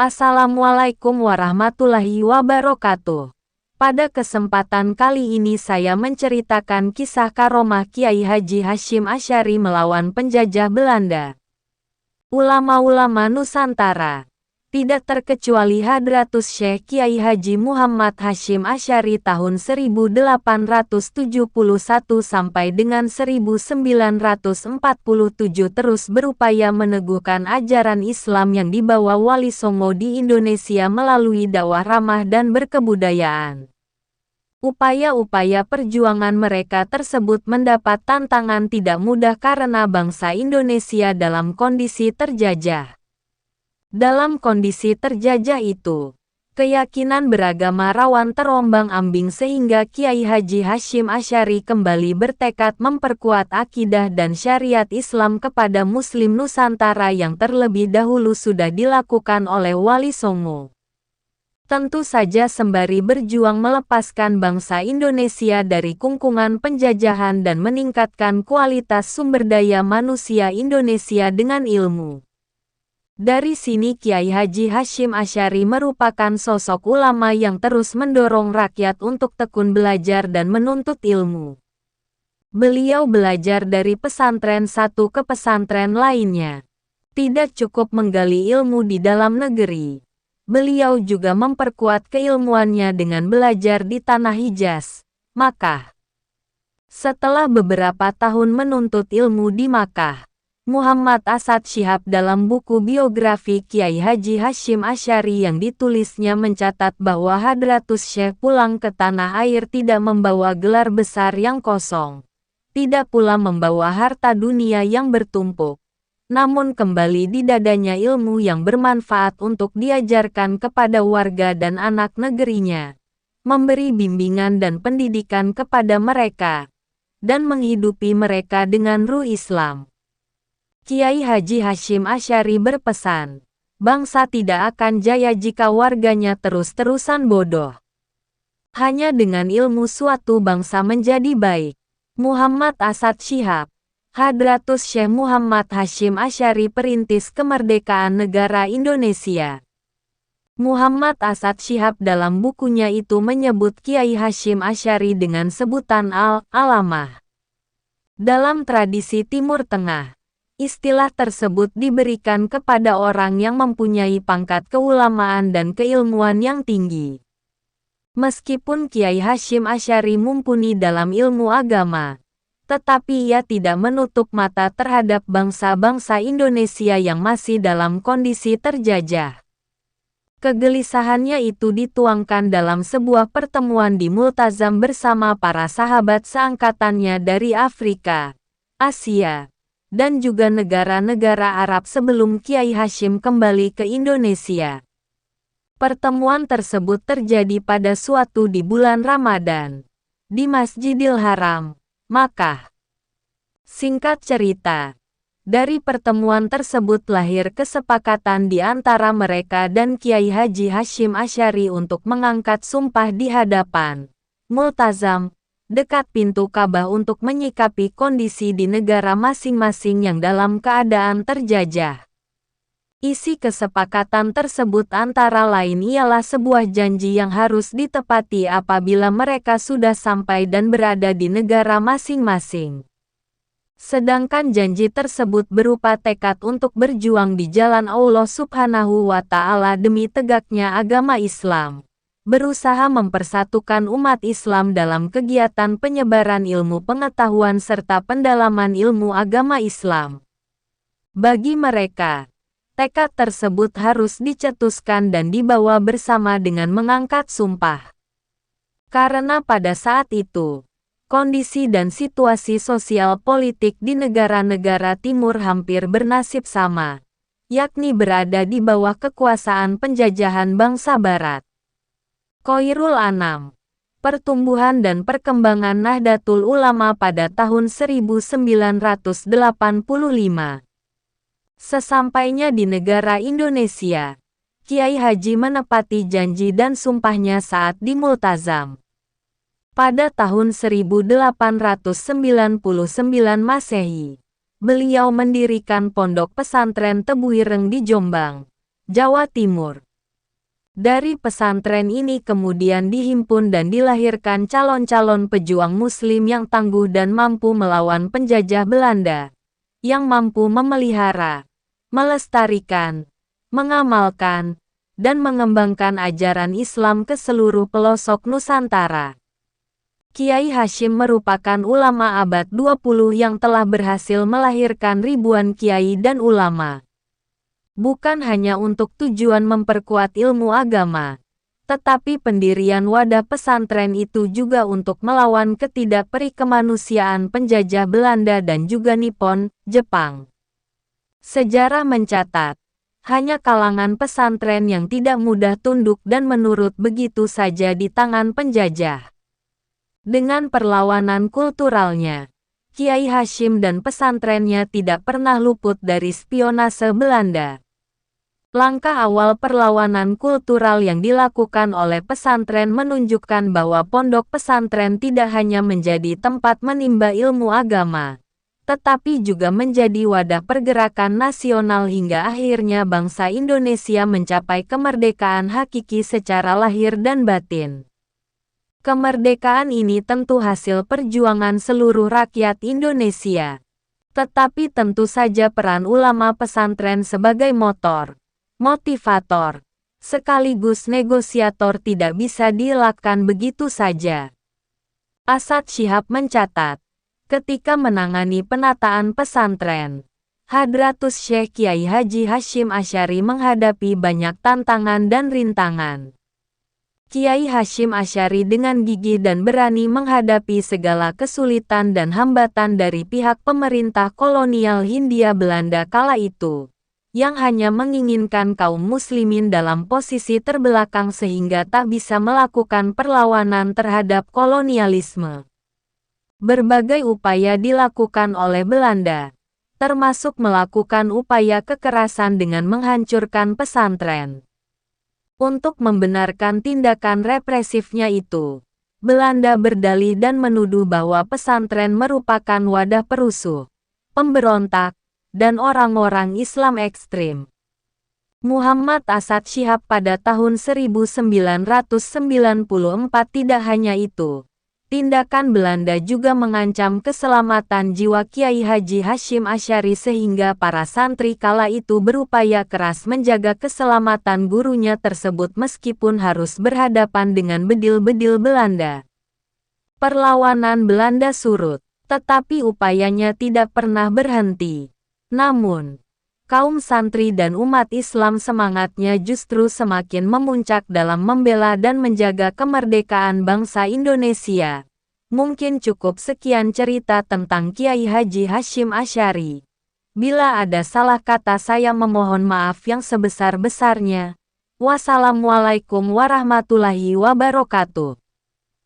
Assalamualaikum warahmatullahi wabarakatuh. Pada kesempatan kali ini saya menceritakan kisah karomah Kiai Haji Hasyim Asy'ari melawan penjajah Belanda. Ulama-ulama Nusantara, tidak terkecuali Hadratus Syekh Kiai Haji Muhammad Hasyim Asy'ari tahun 1871 sampai dengan 1947 terus berupaya meneguhkan ajaran Islam yang dibawa Wali Songo di Indonesia melalui dakwah ramah dan berkebudayaan. Upaya-upaya perjuangan mereka tersebut mendapat tantangan tidak mudah karena bangsa Indonesia dalam kondisi terjajah. Dalam kondisi terjajah itu, keyakinan beragama rawan terombang-ambing sehingga Kiai Haji Hasyim Asy'ari kembali bertekad memperkuat akidah dan syariat Islam kepada Muslim Nusantara yang terlebih dahulu sudah dilakukan oleh Wali Songo. Tentu saja sembari berjuang melepaskan bangsa Indonesia dari kungkungan penjajahan dan meningkatkan kualitas sumber daya manusia Indonesia dengan ilmu. Dari sini Kiai Haji Hasyim Asy'ari merupakan sosok ulama yang terus mendorong rakyat untuk tekun belajar dan menuntut ilmu. Beliau belajar dari pesantren satu ke pesantren lainnya. Tidak cukup menggali ilmu di dalam negeri. Beliau juga memperkuat keilmuannya dengan belajar di tanah Hijaz, Makkah. Setelah beberapa tahun menuntut ilmu di Makkah, Muhammad Asad Syihab dalam buku biografi Kiai Haji Hasyim Asy'ari yang ditulisnya mencatat bahwa Hadratus Syekh pulang ke tanah air tidak membawa gelar besar yang kosong, tidak pula membawa harta dunia yang bertumpuk. Namun kembali di dadanya ilmu yang bermanfaat untuk diajarkan kepada warga dan anak negerinya, memberi bimbingan dan pendidikan kepada mereka, dan menghidupi mereka dengan ruh Islam. Kiai Haji Hasyim Asy'ari berpesan, bangsa tidak akan jaya jika warganya terus-terusan bodoh. Hanya dengan ilmu suatu bangsa menjadi baik. Muhammad Asad Syihab, Hadratus Syekh Muhammad Hasyim Asy'ari perintis kemerdekaan negara Indonesia. Muhammad Asad Syihab dalam bukunya itu menyebut Kiai Hasyim Asy'ari dengan sebutan Al-Alamah. Dalam tradisi Timur Tengah, istilah tersebut diberikan kepada orang yang mempunyai pangkat keulamaan dan keilmuan yang tinggi. Meskipun Kiai Hasyim Asy'ari mumpuni dalam ilmu agama, tetapi ia tidak menutup mata terhadap bangsa-bangsa Indonesia yang masih dalam kondisi terjajah. Kegelisahannya itu dituangkan dalam sebuah pertemuan di Multazam bersama para sahabat seangkatannya dari Afrika, Asia, dan juga negara-negara Arab sebelum Kiai Hasyim kembali ke Indonesia. Pertemuan tersebut terjadi pada suatu di bulan Ramadan, di Masjidil Haram, Makkah. Singkat cerita, dari pertemuan tersebut lahir kesepakatan di antara mereka dan Kiai Haji Hasyim Asy'ari untuk mengangkat sumpah di hadapan Multazam, dekat pintu Ka'bah untuk menyikapi kondisi di negara masing-masing yang dalam keadaan terjajah. Isi kesepakatan tersebut antara lain ialah sebuah janji yang harus ditepati apabila mereka sudah sampai dan berada di negara masing-masing. Sedangkan janji tersebut berupa tekad untuk berjuang di jalan Allah Subhanahu wa Ta'ala demi tegaknya agama Islam, berusaha mempersatukan umat Islam dalam kegiatan penyebaran ilmu pengetahuan serta pendalaman ilmu agama Islam. Bagi mereka, tekad tersebut harus dicetuskan dan dibawa bersama dengan mengangkat sumpah. Karena pada saat itu, kondisi dan situasi sosial politik di negara-negara timur hampir bernasib sama, yakni berada di bawah kekuasaan penjajahan bangsa Barat. Khoirul Anam, Pertumbuhan dan Perkembangan Nahdlatul Ulama pada tahun 1985. Sesampainya di negara Indonesia, Kiai Haji menepati janji dan sumpahnya saat di Multazam. Pada tahun 1899 Masehi, beliau mendirikan pondok pesantren Tebuireng di Jombang, Jawa Timur, Dari pesantren ini kemudian dihimpun dan dilahirkan calon-calon pejuang Muslim yang tangguh dan mampu melawan penjajah Belanda, yang mampu memelihara, melestarikan, mengamalkan, dan mengembangkan ajaran Islam ke seluruh pelosok Nusantara. Kiai Hasyim merupakan ulama abad 20 yang telah berhasil melahirkan ribuan kiai dan ulama. Bukan hanya untuk tujuan memperkuat ilmu agama, tetapi pendirian wadah pesantren itu juga untuk melawan ketidakperi kemanusiaan penjajah Belanda dan juga Nippon, Jepang. Sejarah mencatat, hanya kalangan pesantren yang tidak mudah tunduk dan menurut begitu saja di tangan penjajah. Dengan perlawanan kulturalnya, Kiai Hasyim dan pesantrennya tidak pernah luput dari spionase Belanda. Langkah awal perlawanan kultural yang dilakukan oleh pesantren menunjukkan bahwa pondok pesantren tidak hanya menjadi tempat menimba ilmu agama, tetapi juga menjadi wadah pergerakan nasional hingga akhirnya bangsa Indonesia mencapai kemerdekaan hakiki secara lahir dan batin. Kemerdekaan ini tentu hasil perjuangan seluruh rakyat Indonesia. Tetapi tentu saja peran ulama pesantren sebagai motivator, sekaligus negosiator tidak bisa dielakkan begitu saja. Asad Syihab mencatat, ketika menangani penataan pesantren, Hadratus Syekh Kiai Haji Hasyim Asy'ari menghadapi banyak tantangan dan rintangan. Kiai Hasyim Asy'ari dengan gigih dan berani menghadapi segala kesulitan dan hambatan dari pihak pemerintah kolonial Hindia Belanda kala itu, yang hanya menginginkan kaum muslimin dalam posisi terbelakang sehingga tak bisa melakukan perlawanan terhadap kolonialisme. Berbagai upaya dilakukan oleh Belanda, termasuk melakukan upaya kekerasan dengan menghancurkan pesantren. Untuk membenarkan tindakan represifnya itu, Belanda berdalih dan menuduh bahwa pesantren merupakan wadah perusuh, pemberontak, dan orang-orang Islam ekstrim. Muhammad Asad Syihab pada tahun 1994 tidak hanya itu. Tindakan Belanda juga mengancam keselamatan jiwa Kiai Haji Hasyim Asy'ari sehingga para santri kala itu berupaya keras menjaga keselamatan gurunya tersebut meskipun harus berhadapan dengan bedil-bedil Belanda. Perlawanan Belanda surut, tetapi upayanya tidak pernah berhenti. Namun, kaum santri dan umat Islam semangatnya justru semakin memuncak dalam membela dan menjaga kemerdekaan bangsa Indonesia. Mungkin cukup sekian cerita tentang Kiai Haji Hasyim Asy'ari. Bila ada salah kata saya memohon maaf yang sebesar-besarnya. Wassalamualaikum warahmatullahi wabarakatuh.